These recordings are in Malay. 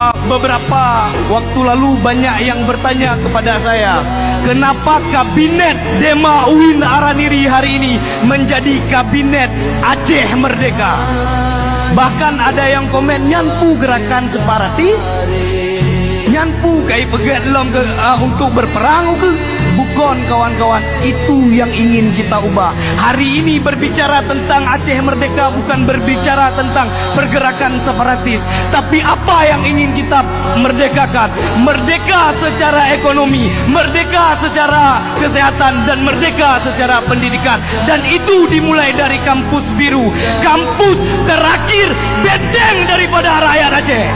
Beberapa waktu lalu banyak yang bertanya kepada saya, kenapa kabinet Dema Uin Araniri hari ini menjadi kabinet Aceh Merdeka. Bahkan ada yang komen, nyanpu gerakan separatis, nyanpu kai pegat dalam untuk berperang ke. Bukan kawan-kawan, itu yang ingin kita ubah. Hari ini berbicara tentang Aceh Merdeka bukan berbicara tentang pergerakan separatis, tapi apa yang ingin kita merdekakan. Merdeka secara ekonomi, merdeka secara kesehatan, dan merdeka secara pendidikan. Dan itu dimulai dari kampus biru, kampus terakhir benteng daripada rakyat Aceh.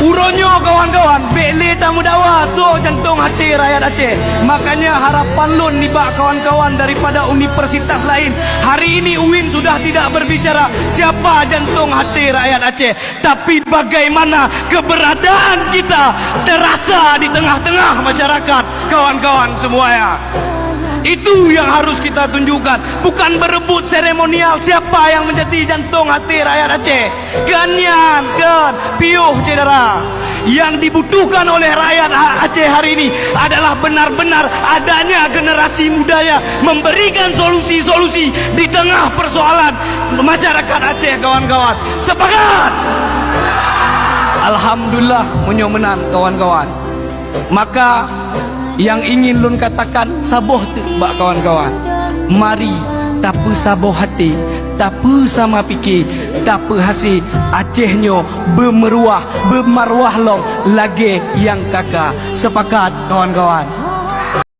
Uronyo kawan-kawan, bele tamu dawa so jantung hati rakyat Aceh. Makanya harapan lun ni bak kawan-kawan daripada universitas lain. Hari ini UIN sudah tidak berbicara siapa jantung hati rakyat Aceh, tapi bagaimana keberadaan kita terasa di tengah-tengah masyarakat kawan-kawan semuanya. Itu yang harus kita tunjukkan, bukan berebut seremonial siapa yang menjadi jantung hati rakyat Aceh. Kenyan, piuh cedera. Yang dibutuhkan oleh rakyat Aceh hari ini adalah benar-benar adanya generasi mudanya memberikan solusi-solusi di tengah persoalan masyarakat Aceh kawan-kawan. Sepakat? Alhamdulillah menyomenan kawan-kawan. Maka yang ingin lun katakan saboh tu bak kawan-kawan. Mari tapu saboh hati, tapu sama fikir, tapu hasil Acehnyo bermeruah, bermarwah long lagi yang kakak. Sepakat kawan-kawan?